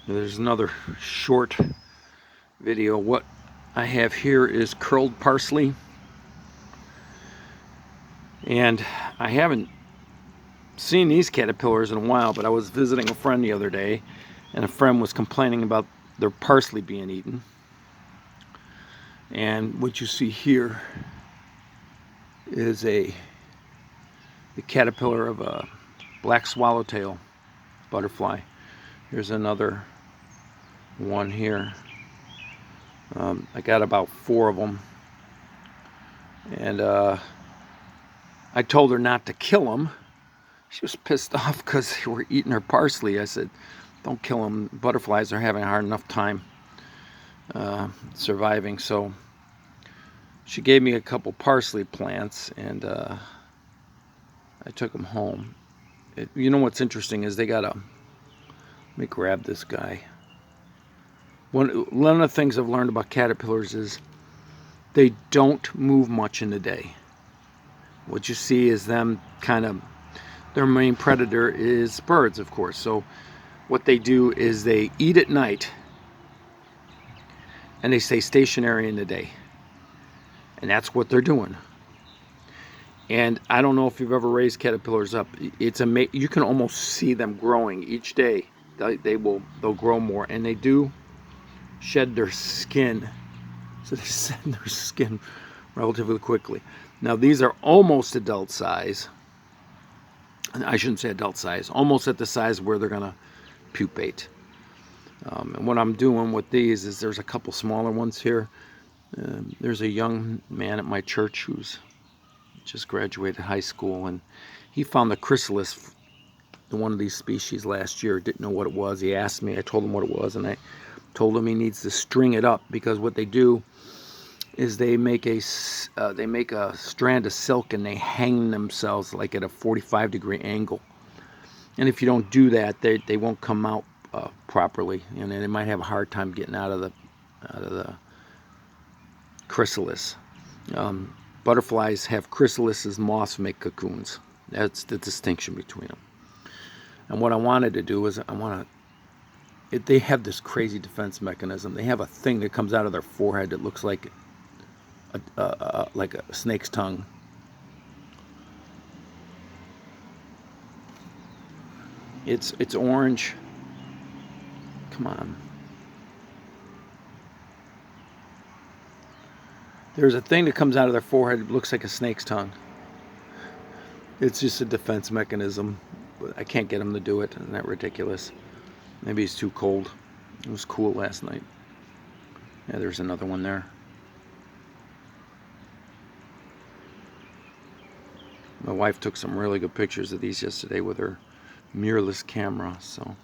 There's another short video. What I have here is curled parsley, and I haven't seen these caterpillars in a while, but I was visiting a friend the other day, and a friend was complaining about their parsley being eaten. And what you see here is the caterpillar of a black swallowtail butterfly. Here's another one here. I got about 4 of them, and I told her not to kill them. She was pissed off because they were eating her parsley. I said, don't kill them. Butterflies are having a hard enough time surviving. So she gave me a couple parsley plants, and I took them home. You know what's interesting is they got a, let me grab this guy. One of the things I've learned about caterpillars is they don't move much in the day. What you see is them kind of, their main predator is birds, of course. So what they do is they eat at night and they stay stationary in the day. And that's what they're doing. And I don't know if you've ever raised caterpillars up. It's you can almost see them growing each day. They'll grow more, and they do shed their skin. So they shed their skin relatively quickly. Now these are almost adult size. I shouldn't say adult size, almost at the size where they're gonna pupate. And what I'm doing with these is there's a couple smaller ones here. There's a young man at my church who's just graduated high school, and he found the chrysalis, one of these species, last year. Didn't know what it was. He asked me, I told him what it was, and I told him he needs to string it up, because what they do is they make a strand of silk and they hang themselves like at a 45-degree angle. And if you don't do that, they won't come out properly, and they might have a hard time getting out of the chrysalis. Butterflies have chrysalises, moths make cocoons. That's the distinction between them. And what I wanted to do is they have this crazy defense mechanism. They have a thing that comes out of their forehead that looks like a snake's tongue. It's orange. Come on. There's a thing that comes out of their forehead that looks like a snake's tongue. It's just a defense mechanism. But I can't get them to do it. Isn't that ridiculous? Maybe it's too cold. It was cool last night. Yeah, there's another one there. My wife took some really good pictures of these yesterday with her mirrorless camera. So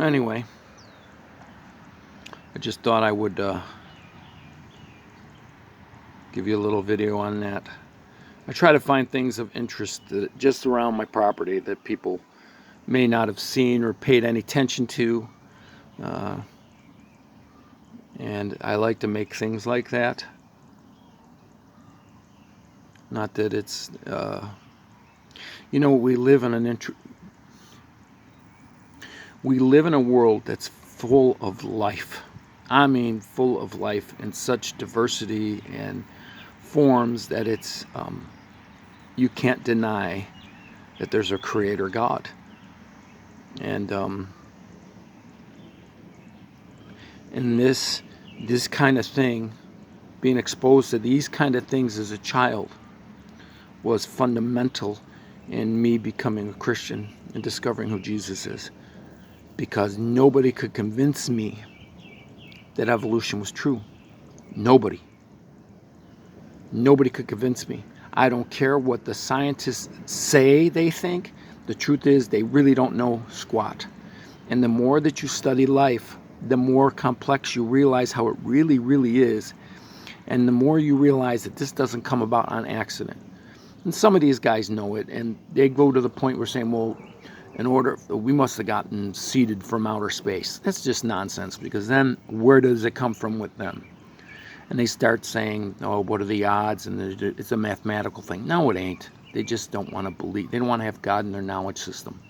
anyway, I just thought I would give you a little video on that. I try to find things of interest just around my property that people may not have seen or paid any attention to. And I like to make things like that. Not that it's, we live in a world that's full of life. I mean, full of life in such diversity and forms that it's, you can't deny that there's a creator God. And this kind of thing, being exposed to these kind of things as a child, was fundamental in me becoming a Christian and discovering who Jesus is. Because nobody could convince me that evolution was true. Nobody. Nobody could convince me. I don't care what the scientists say they think. The truth is they really don't know squat. And the more that you study life, the more complex you realize how it really, really is. And the more you realize that this doesn't come about on accident. And some of these guys know it, and they go to the point where saying, well, we must have gotten seeded from outer space. That's just nonsense, because then where does it come from with them? And they start saying, oh, what are the odds? And it's a mathematical thing. No, it ain't. They just don't want to believe. They don't want to have God in their knowledge system.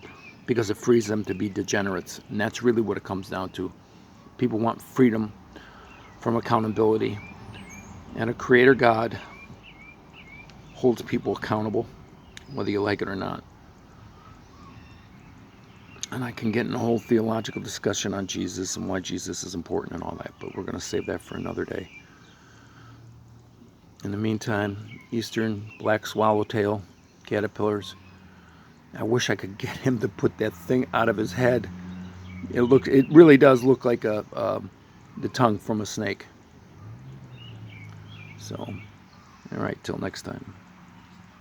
because it frees them to be degenerates. And that's really what it comes down to. People want freedom from accountability. And a creator God holds people accountable, whether you like it or not. And I can get in a whole theological discussion on Jesus and why Jesus is important and all that, but we're going to save that for another day. In the meantime, eastern black swallowtail caterpillars, I wish I could get him to put that thing out of his head. It really does look like the tongue from a snake. So, all right, till next time.